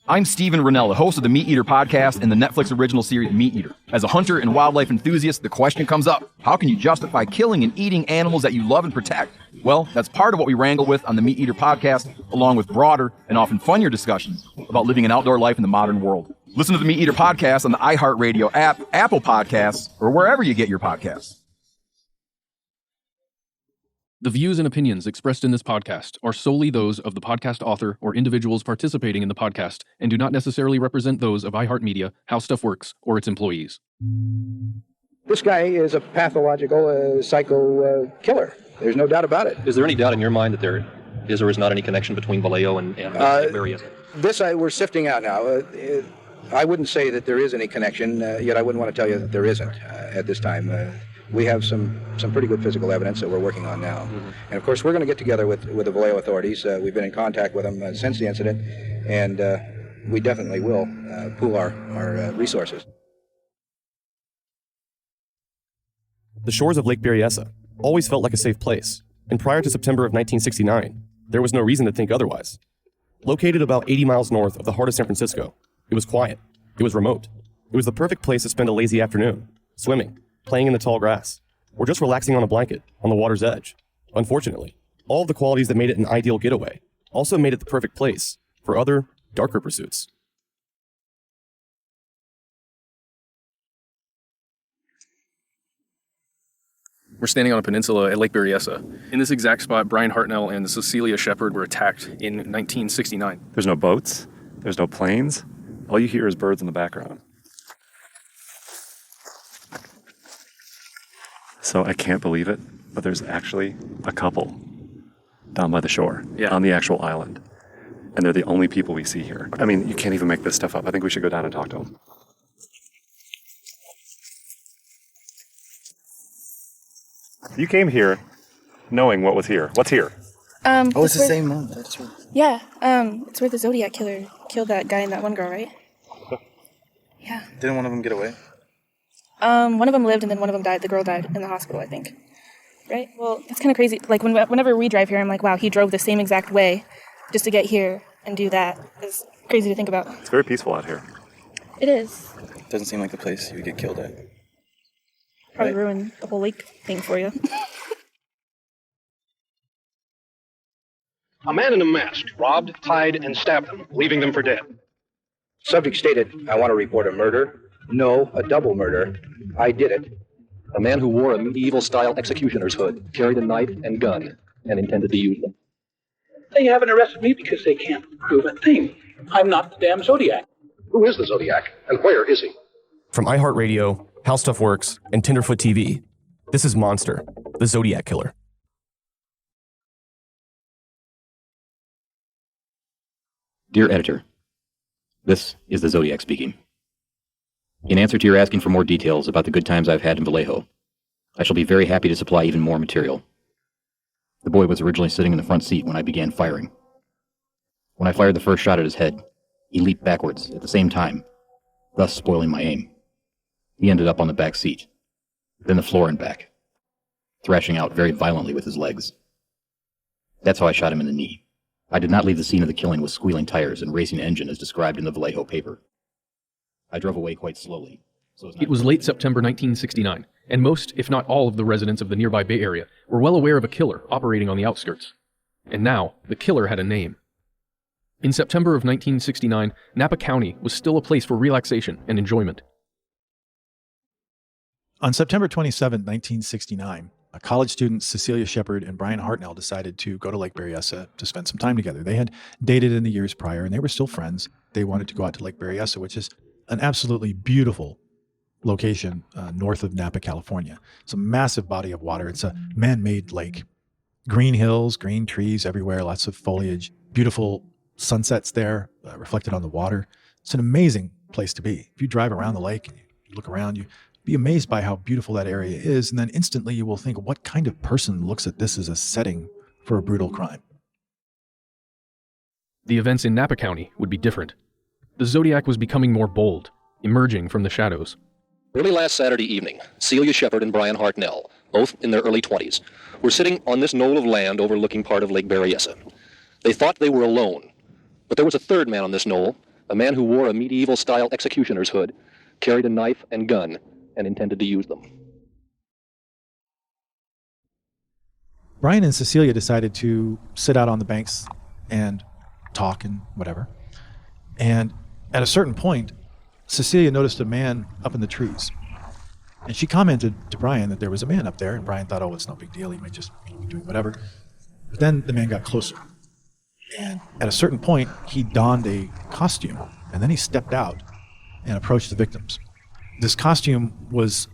I'm Steven Rennell, the host of the Meat Eater podcast and the Netflix original series Meat Eater. As a hunter and wildlife enthusiast, the question comes up, how can you justify killing and eating animals that you love and protect? Well, that's part of what we wrangle with on the Meat Eater podcast, along with broader and often funnier discussions about living an outdoor life in the modern world. Listen to the Meat Eater podcast on the iHeartRadio app, Apple Podcasts, or wherever you get your podcasts. The views and opinions expressed in this podcast are solely those of the podcast author or individuals participating in the podcast and do not necessarily represent those of iHeartMedia, How Stuff Works, or its employees. This guy is a pathological psycho killer. There's no doubt about it. Is there any doubt in your mind that there is or is not any connection between Vallejo and Barrios? This we're sifting out now. I wouldn't say that there is any connection, yet I wouldn't want to tell you that there isn't at this time. We have some pretty good physical evidence that we're working on now. Mm-hmm. And of course, we're going to get together with the Vallejo authorities. We've been in contact with them since the incident, and we definitely will pool our resources. The shores of Lake Berryessa always felt like a safe place, and prior to September of 1969, there was no reason to think otherwise. Located about 80 miles north of the heart of San Francisco, it was quiet, it was remote. It was the perfect place to spend a lazy afternoon, swimming, playing in the tall grass, or just relaxing on a blanket on the water's edge. Unfortunately, all of the qualities that made it an ideal getaway also made it the perfect place for other, darker pursuits. We're standing on a peninsula at Lake Berryessa. In this exact spot, Brian Hartnell and Cecilia Shepard were attacked in 1969. There's no boats, there's no planes. All you hear is birds in the background. So I can't believe it, but there's actually a couple down by the shore, on the actual island. And they're the only people we see here. I mean, you can't even make this stuff up. I think we should go down and talk to them. You came here knowing what was here. What's here? It's the same month. That's right. Yeah, it's where the Zodiac killer killed that guy and that one girl, right? Yeah. Didn't one of them get away? One of them lived and then one of them died. The girl died in the hospital, I think. Right? Well, that's kind of crazy. Like, whenever we drive here, I'm like, wow, he drove the same exact way just to get here and do that. It's crazy to think about. It's very peaceful out here. It is. Doesn't seem like the place you would get killed at. Probably ruin the whole lake thing for you. A man in a mask robbed, tied, and stabbed them, leaving them for dead. Subject stated, I want to report a murder. No, a double murder. I did it. A man who wore a medieval-style executioner's hood, carried a knife and gun, and intended to use them. They haven't arrested me because they can't prove a thing. I'm not the damn Zodiac. Who is the Zodiac, and where is he? From iHeartRadio, How Stuff Works, and Tenderfoot TV, this is Monster, the Zodiac Killer. Dear Editor, this is the Zodiac speaking. In answer to your asking for more details about the good times I've had in Vallejo, I shall be very happy to supply even more material. The boy was originally sitting in the front seat when I began firing. When I fired the first shot at his head, he leaped backwards at the same time, thus spoiling my aim. He ended up on the back seat, then the floor and back, thrashing out very violently with his legs. That's how I shot him in the knee. I did not leave the scene of the killing with squealing tires and racing engine as described in the Vallejo paper. I drove away quite slowly. It was late September 1969, and most, if not all, of the residents of the nearby Bay Area were well aware of a killer operating on the outskirts. And now, the killer had a name. In September of 1969, Napa County was still a place for relaxation and enjoyment. On September 27, 1969, college students Cecilia Shepard and Brian Hartnell decided to go to Lake Berryessa to spend some time together. They had dated in the years prior, and they were still friends. They wanted to go out to Lake Berryessa, which is an absolutely beautiful location north of Napa, California. It's a massive body of water. It's a man-made lake. Green hills, green trees everywhere, lots of foliage, beautiful sunsets there reflected on the water. It's an amazing place to be. If you drive around the lake and you look around, you be amazed by how beautiful that area is, and then instantly you will think, what kind of person looks at this as a setting for a brutal crime? The events in Napa County would be different. The Zodiac was becoming more bold, emerging from the shadows. Early last Saturday evening, Celia Shepard and Brian Hartnell, both in their early 20s, were sitting on this knoll of land overlooking part of Lake Berryessa. They thought they were alone, but there was a third man on this knoll, a man who wore a medieval-style executioner's hood, carried a knife and gun, and intended to use them. Brian and Cecilia decided to sit out on the banks and talk and whatever. And at a certain point, Cecilia noticed a man up in the trees. And she commented to Brian that there was a man up there, and Brian thought, oh, it's no big deal, he might just be doing whatever. But then the man got closer. And at a certain point, he donned a costume, and then he stepped out and approached the victims. This costume was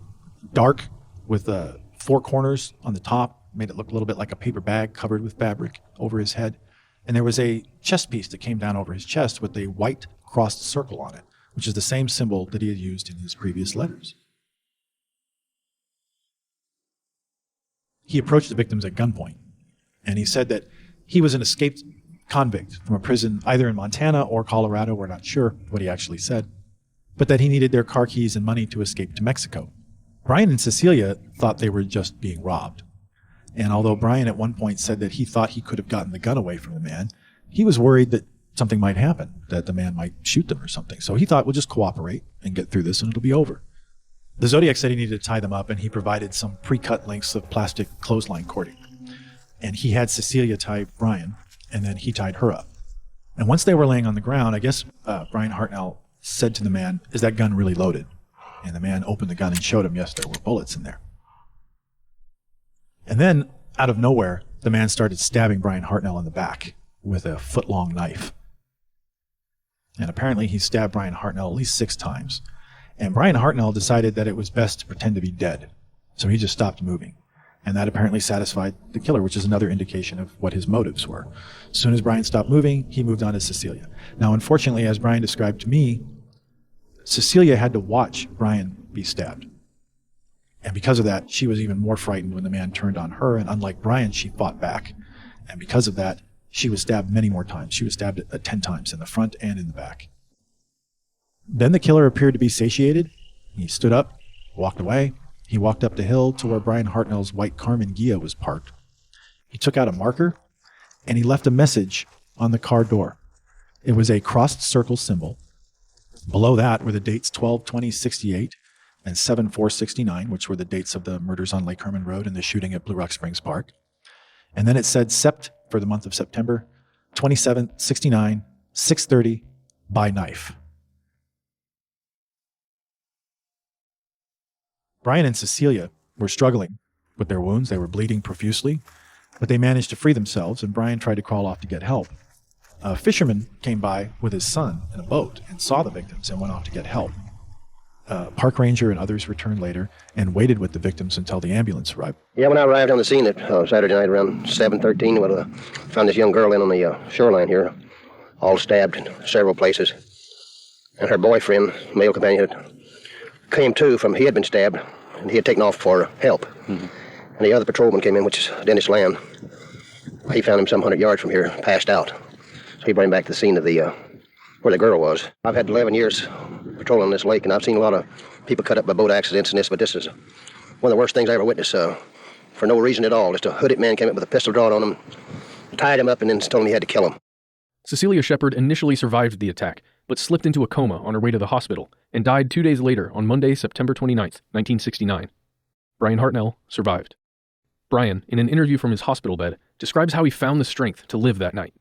dark with 4 corners on the top, made it look a little bit like a paper bag covered with fabric over his head. And there was a chest piece that came down over his chest with a white crossed circle on it, which is the same symbol that he had used in his previous letters. He approached the victims at gunpoint, and he said that he was an escaped convict from a prison either in Montana or Colorado, we're not sure what he actually said, but that he needed their car keys and money to escape to Mexico. Brian and Cecilia thought they were just being robbed. And although Brian at one point said that he thought he could have gotten the gun away from the man, he was worried that something might happen, that the man might shoot them or something. So he thought, we'll just cooperate and get through this and it'll be over. The Zodiac said he needed to tie them up, and he provided some pre-cut lengths of plastic clothesline cording. And he had Cecilia tie Brian, and then he tied her up. And once they were laying on the ground, I guess Brian Hartnell said to the man, is that gun really loaded? And the man opened the gun and showed him, yes, there were bullets in there. And then, out of nowhere, the man started stabbing Brian Hartnell in the back with a foot-long knife. And apparently he stabbed Brian Hartnell at least 6 times. And Brian Hartnell decided that it was best to pretend to be dead. So he just stopped moving. And that apparently satisfied the killer, which is another indication of what his motives were. As soon as Brian stopped moving, he moved on to Cecilia. Now, unfortunately, as Brian described to me, Cecilia had to watch Brian be stabbed. And because of that, she was even more frightened when the man turned on her. And unlike Brian, she fought back. And because of that, she was stabbed many more times. She was stabbed 10 times in the front and in the back. Then the killer appeared to be satiated. He stood up, walked away. He walked up the hill to where Brian Hartnell's white Carmen Ghia was parked. He took out a marker, and he left a message on the car door. It was a crossed circle symbol. Below that were the dates 12/20/68 and 7/4/69, which were the dates of the murders on Lake Herman Road and the shooting at Blue Rock Springs Park. And then it said Sept for the month of September, 27/69, 6:30, by knife. Brian and Cecilia were struggling with their wounds. They were bleeding profusely, but they managed to free themselves, and Brian tried to crawl off to get help. A fisherman came by with his son in a boat and saw the victims and went off to get help. Park ranger and others returned later and waited with the victims until the ambulance arrived. Yeah, when I arrived on the scene at Saturday night around 7:13, found this young girl in on the shoreline here, all stabbed in several places. And her boyfriend, male companion, came to from, he had been stabbed, and he had taken off for help. Mm-hmm. And the other patrolman came in, which is Dennis Lamb. He found him some 100 yards from here, passed out. So he brought him back to the scene of the where the girl was. I've had 11 years patrolling this lake, and I've seen a lot of people cut up by boat accidents and this, but this is one of the worst things I ever witnessed, for no reason at all. Just a hooded man came up with a pistol drawn on him, tied him up, and then told him he had to kill him. Cecilia Shepard initially survived the attack, but slipped into a coma on her way to the hospital and died 2 days later on Monday, September 29th, 1969. Brian Hartnell survived. Brian, in an interview from his hospital bed, describes how he found the strength to live that night.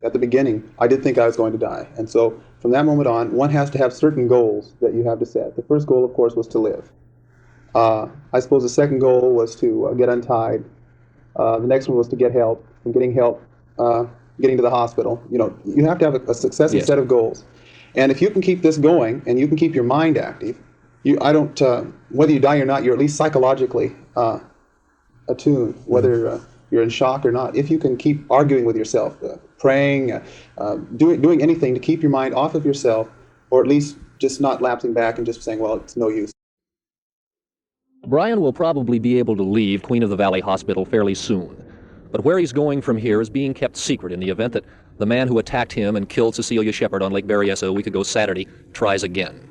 At the beginning, I did think I was going to die. And so from that moment on, one has to have certain goals that you have to set. The first goal, of course, was to live. I suppose the second goal was to get untied. The next one was to get help. From getting help, getting to the hospital. You know, you have to have a successive set of goals. And if you can keep this going and you can keep your mind active, whether you die or not, you're at least psychologically attuned, whether you're in shock or not. If you can keep arguing with yourself, praying, doing anything to keep your mind off of yourself, or at least just not lapsing back and just saying, well, it's no use. Brian will probably be able to leave Queen of the Valley Hospital fairly soon. But where he's going from here is being kept secret in the event that the man who attacked him and killed Cecilia Shepard on Lake Berryessa a week ago Saturday tries again.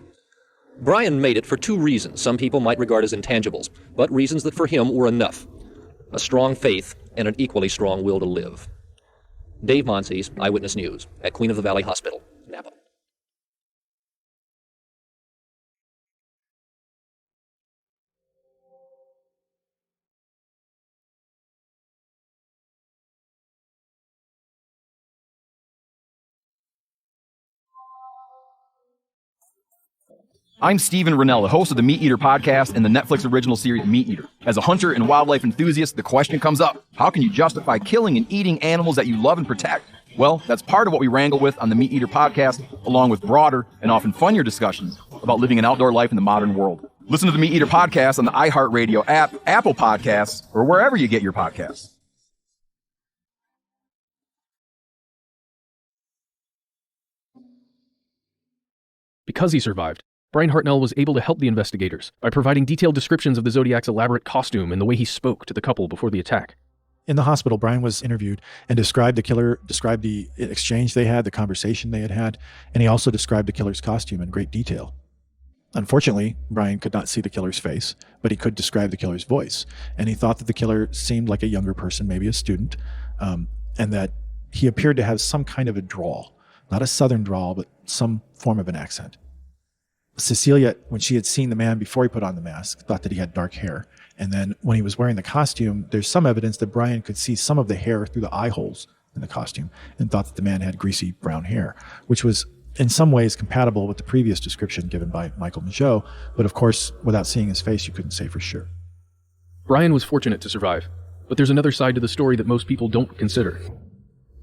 Brian made it for 2 reasons some people might regard as intangibles, but reasons that for him were enough: a strong faith and an equally strong will to live. Dave Monsies, Eyewitness News, at Queen of the Valley Hospital, Napa. I'm Stephen Rennell, the host of the Meat Eater podcast and the Netflix original series Meat Eater. As a hunter and wildlife enthusiast, the question comes up, how can you justify killing and eating animals that you love and protect? Well, that's part of what we wrangle with on the Meat Eater podcast, along with broader and often funnier discussions about living an outdoor life in the modern world. Listen to the Meat Eater podcast on the iHeartRadio app, Apple Podcasts, or wherever you get your podcasts. Because he survived, Brian Hartnell was able to help the investigators by providing detailed descriptions of the Zodiac's elaborate costume and the way he spoke to the couple before the attack. In the hospital, Brian was interviewed and described the killer, described the exchange they had, the conversation they had had, and he also described the killer's costume in great detail. Unfortunately, Brian could not see the killer's face, but he could describe the killer's voice, and he thought that the killer seemed like a younger person, maybe a student, and that he appeared to have some kind of a drawl, not a southern drawl, but some form of an accent. Cecilia, when she had seen the man before he put on the mask, thought that he had dark hair. And then when he was wearing the costume, there's some evidence that Brian could see some of the hair through the eye holes in the costume and thought that the man had greasy brown hair, which was in some ways compatible with the previous description given by Michael Mageau. But of course, without seeing his face, you couldn't say for sure. Brian was fortunate to survive, but there's another side to the story that most people don't consider.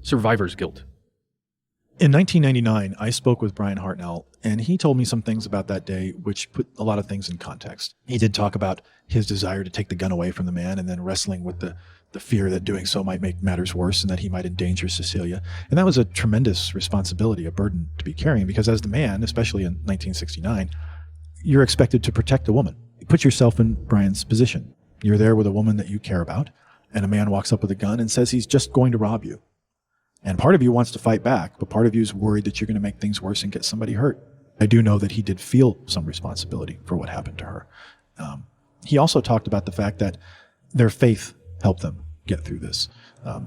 Survivor's guilt. In 1999, I spoke with Brian Hartnell, and he told me some things about that day which put a lot of things in context. He did talk about his desire to take the gun away from the man and then wrestling with the fear that doing so might make matters worse and that he might endanger Cecilia. And that was a tremendous responsibility, a burden to be carrying, because as the man, especially in 1969, you're expected to protect a woman. You put yourself in Brian's position. You're there with a woman that you care about, and a man walks up with a gun and says he's just going to rob you. And part of you wants to fight back, but part of you is worried that you're going to make things worse and get somebody hurt. I do know that he did feel some responsibility for what happened to her. He also talked about the fact that their faith helped them get through this.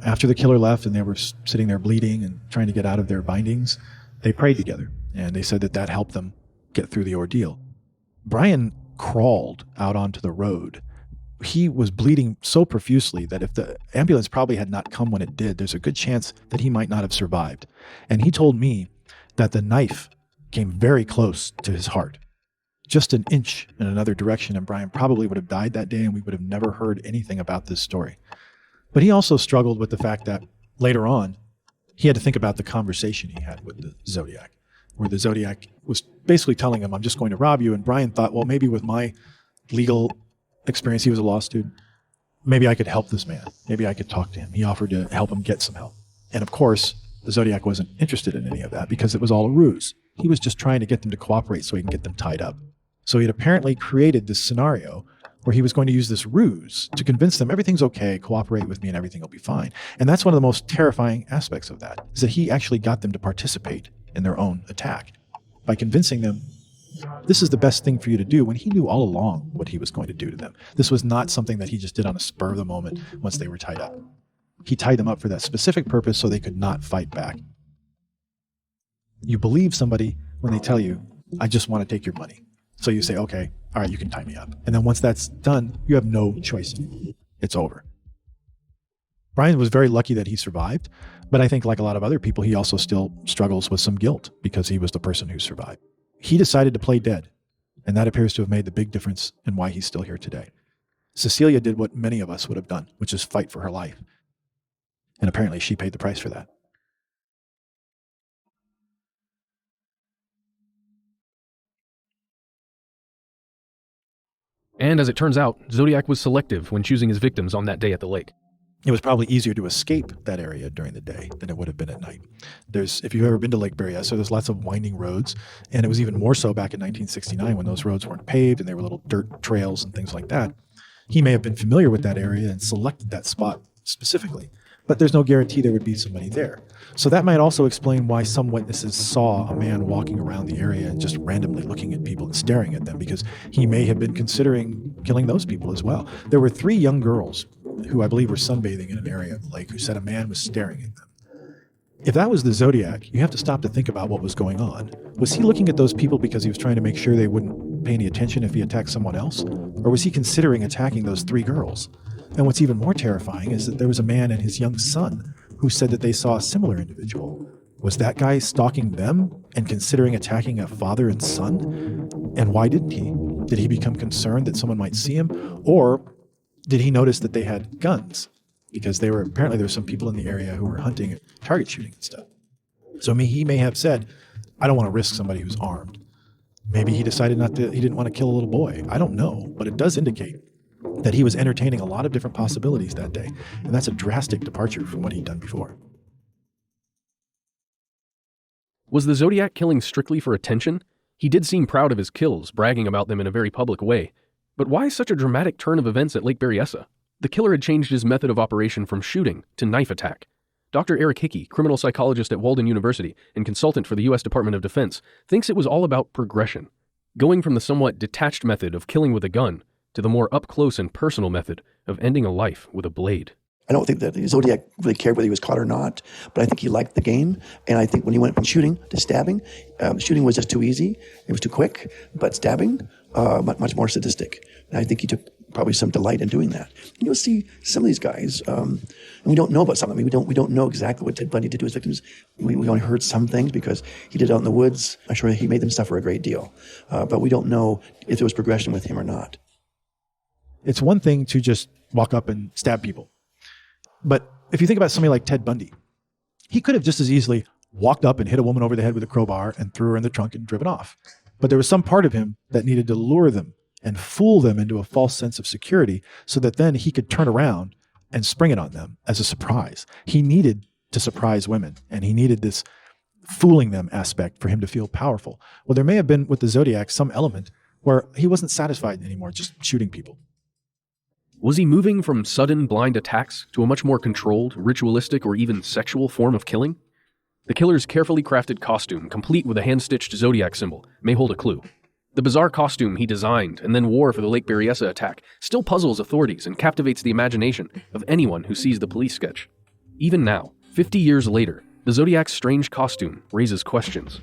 After the killer left and they were sitting there bleeding and trying to get out of their bindings, they prayed together, and they said that helped them get through the ordeal. Brian crawled out onto the road. He was bleeding so profusely that if the ambulance probably had not come when it did, there's a good chance that he might not have survived. And he told me that the knife came very close to his heart, just an inch in another direction, and Brian probably would have died that day and we would have never heard anything about this story. But he also struggled with the fact that later on, he had to think about the conversation he had with the Zodiac, where the Zodiac was basically telling him, I'm just going to rob you. And Brian thought, well, maybe with my legal experience, he was a law student, maybe I could help this man. Maybe I could talk to him. He offered to help him get some help. And of course, the Zodiac wasn't interested in any of that because it was all a ruse. He was just trying to get them to cooperate so he can get them tied up. So he had apparently created this scenario where he was going to use this ruse to convince them everything's okay, cooperate with me and everything will be fine. And that's one of the most terrifying aspects of that, is that he actually got them to participate in their own attack by convincing them this is the best thing for you to do, when he knew all along what he was going to do to them. This was not something that he just did on a spur of the moment once they were tied up. He tied them up for that specific purpose so they could not fight back. You believe somebody when they tell you, I just want to take your money. So you say, okay, all right, you can tie me up. And then once that's done, you have no choice. It's over. Brian was very lucky that he survived, but I think like a lot of other people, he also still struggles with some guilt because he was the person who survived. He decided to play dead, and that appears to have made the big difference in why he's still here today. Cecilia did what many of us would have done, which is fight for her life. And apparently she paid the price for that. And as it turns out, Zodiac was selective when choosing his victims on that day at the lake. It was probably easier to escape that area during the day than it would have been at night. If you've ever been to Lake Berryessa, there's lots of winding roads, and it was even more so back in 1969 when those roads weren't paved and they were little dirt trails and things like that. He may have been familiar with that area and selected that spot specifically, but there's no guarantee there would be somebody there. So that might also explain why some witnesses saw a man walking around the area and just randomly looking at people and staring at them, because he may have been considering killing those people as well. There were 3 young girls who I believe were sunbathing in an area of the lake who said a man was staring at them. If that was the Zodiac, you have to stop to think about what was going on. Was he looking at those people because he was trying to make sure they wouldn't pay any attention if he attacked someone else? Or was he considering attacking those 3 girls? And what's even more terrifying is that there was a man and his young son who said that they saw a similar individual. Was that guy stalking them and considering attacking a father and son? And why didn't he? Did he become concerned that someone might see him? Or did he notice that they had guns? Because apparently there were some people in the area who were hunting and target shooting and stuff. So he may have said, I don't want to risk somebody who's armed. Maybe he decided he didn't want to kill a little boy. I don't know, but it does indicate that he was entertaining a lot of different possibilities that day. And that's a drastic departure from what he'd done before. Was the Zodiac killing strictly for attention? He did seem proud of his kills, bragging about them in a very public way. But why such a dramatic turn of events at Lake Berryessa? The killer had changed his method of operation from shooting to knife attack. Dr. Eric Hickey, criminal psychologist at Walden University and consultant for the U.S. Department of Defense, thinks it was all about progression, going from the somewhat detached method of killing with a gun to the more up-close and personal method of ending a life with a blade. I don't think that the Zodiac really cared whether he was caught or not, but I think he liked the game. And I think when he went from shooting to stabbing, shooting was just too easy. It was too quick, but stabbing, much more sadistic. And I think he took probably some delight in doing that. And you'll see some of these guys, and we don't know about some of them. We don't know exactly what Ted Bundy did to his victims. We only heard some things because he did it out in the woods. I'm sure he made them suffer a great deal. But we don't know if there was progression with him or not. It's one thing to just walk up and stab people. But if you think about somebody like Ted Bundy, he could have just as easily walked up and hit a woman over the head with a crowbar and threw her in the trunk and driven off. But there was some part of him that needed to lure them and fool them into a false sense of security so that then he could turn around and spring it on them as a surprise. He needed to surprise women, and he needed this fooling them aspect for him to feel powerful. Well, there may have been with the Zodiac some element where he wasn't satisfied anymore just shooting people. Was he moving from sudden, blind attacks to a much more controlled, ritualistic, or even sexual form of killing? The killer's carefully crafted costume, complete with a hand-stitched Zodiac symbol, may hold a clue. The bizarre costume he designed and then wore for the Lake Berryessa attack still puzzles authorities and captivates the imagination of anyone who sees the police sketch. Even now, 50 years later, the Zodiac's strange costume raises questions.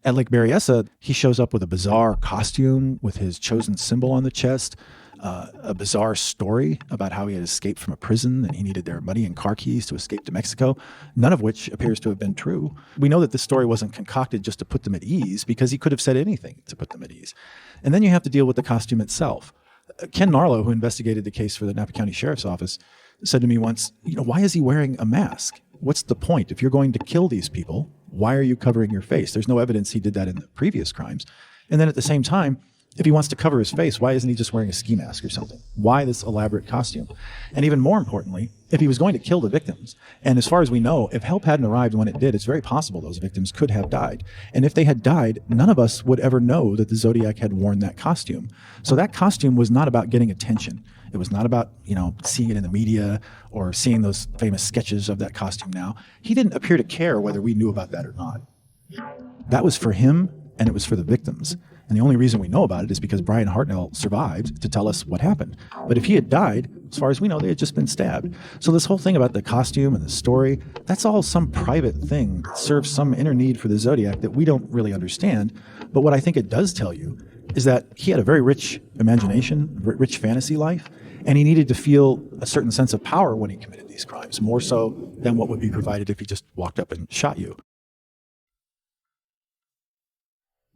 At Lake Berryessa, he shows up with a bizarre costume with his chosen symbol on the chest, a bizarre story about how he had escaped from a prison and he needed their money and car keys to escape to Mexico, none of which appears to have been true. We know that this story wasn't concocted just to put them at ease because he could have said anything to put them at ease. And then you have to deal with the costume itself. Ken Narlow, who investigated the case for the Napa County Sheriff's Office, said to me once, why is he wearing a mask? What's the point? If you're going to kill these people, why are you covering your face? There's no evidence he did that in the previous crimes. And then at the same time, if he wants to cover his face, why isn't he just wearing a ski mask or something? Why this elaborate costume? And even more importantly, if he was going to kill the victims, and as far as we know, if help hadn't arrived when it did, it's very possible those victims could have died. And if they had died, none of us would ever know that the Zodiac had worn that costume. So that costume was not about getting attention. It was not about, seeing it in the media or seeing those famous sketches of that costume now. He didn't appear to care whether we knew about that or not. That was for him, and it was for the victims. And the only reason we know about it is because Brian Hartnell survived to tell us what happened. But if he had died, as far as we know, they had just been stabbed. So this whole thing about the costume and the story, that's all some private thing that serves some inner need for the Zodiac that we don't really understand. But what I think it does tell you is that he had a very rich imagination, rich fantasy life, and he needed to feel a certain sense of power when he committed these crimes, more so than what would be provided if he just walked up and shot you.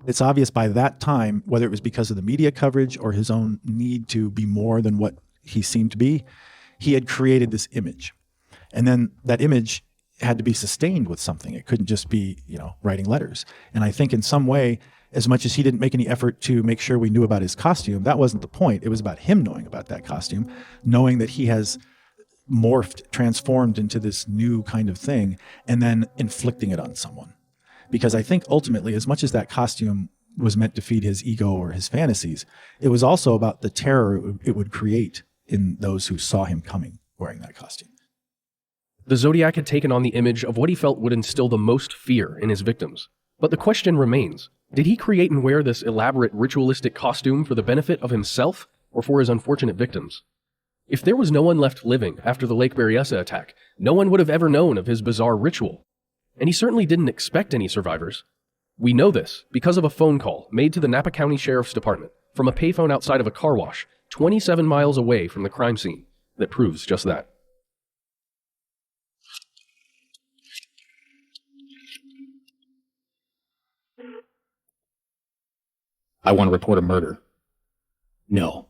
It's obvious by that time, whether it was because of the media coverage or his own need to be more than what he seemed to be, he had created this image. And then that image had to be sustained with something. It couldn't just be, writing letters. And I think in some way, as much as he didn't make any effort to make sure we knew about his costume, that wasn't the point. It was about him knowing about that costume, knowing that he has morphed, transformed into this new kind of thing, and then inflicting it on someone. Because I think ultimately, as much as that costume was meant to feed his ego or his fantasies, it was also about the terror it would create in those who saw him coming wearing that costume. The Zodiac had taken on the image of what he felt would instill the most fear in his victims. But the question remains, did he create and wear this elaborate ritualistic costume for the benefit of himself or for his unfortunate victims? If there was no one left living after the Lake Berryessa attack, no one would have ever known of his bizarre ritual. And he certainly didn't expect any survivors. We know this because of a phone call made to the Napa County Sheriff's Department from a payphone outside of a car wash 27 miles away from the crime scene, that proves just that. I want to report a murder. No.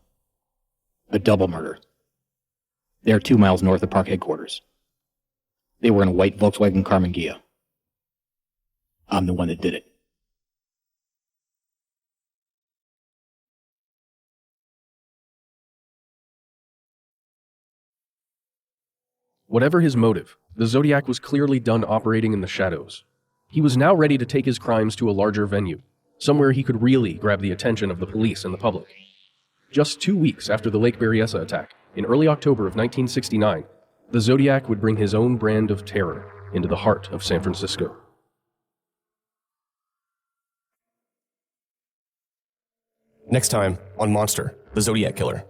A double murder. They are 2 miles north of park headquarters. They were in a white Volkswagen Carmen Ghia. I'm the one that did it. Whatever his motive, the Zodiac was clearly done operating in the shadows. He was now ready to take his crimes to a larger venue, somewhere he could really grab the attention of the police and the public. Just 2 weeks after the Lake Berryessa attack, in early October of 1969, the Zodiac would bring his own brand of terror into the heart of San Francisco. Next time on Monster, the Zodiac Killer.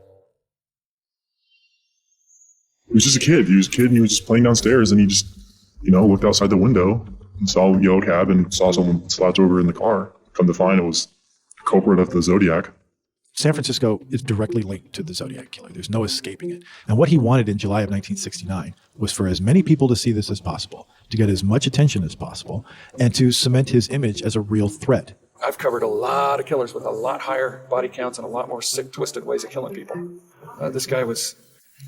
He was just a kid. He was just playing downstairs, and he just, looked outside the window and saw a yellow cab and saw someone slouch over in the car. Come to find it was the culprit of the Zodiac. San Francisco is directly linked to the Zodiac Killer. There's no escaping it. And what he wanted in July of 1969 was for as many people to see this as possible, to get as much attention as possible, and to cement his image as a real threat. I've covered a lot of killers with a lot higher body counts and a lot more sick, twisted ways of killing people. This guy was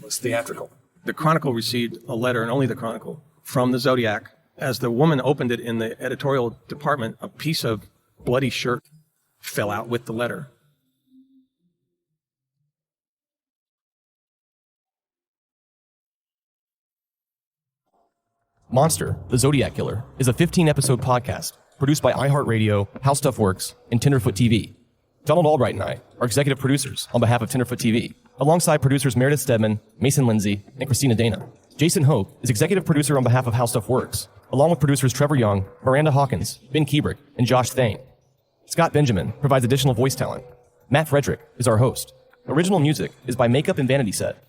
theatrical. The Chronicle received a letter, and only the Chronicle, from the Zodiac. As the woman opened it in the editorial department, a piece of bloody shirt fell out with the letter. Monster, the Zodiac Killer, is a 15-episode podcast produced by iHeartRadio, How Stuff Works, and Tenderfoot TV. Donald Albright and I are executive producers on behalf of Tenderfoot TV, alongside producers Meredith Stedman, Mason Lindsay, and Christina Dana. Jason Hoke is executive producer on behalf of How Stuff Works, along with producers Trevor Young, Miranda Hawkins, Ben Kubrick, and Josh Thane. Scott Benjamin provides additional voice talent. Matt Frederick is our host. Original music is by Makeup and Vanity Set.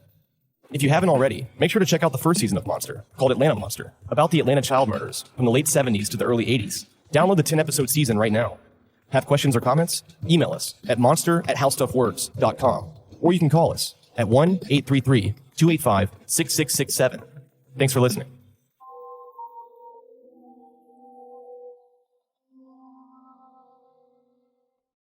If you haven't already, make sure to check out the first season of Monster, called Atlanta Monster, about the Atlanta child murders from the late 70s to the early 80s. Download the 10-episode season right now. Have questions or comments? Email us at monster@howstuffworks.com, or you can call us at 1-833-285-6667. Thanks for listening.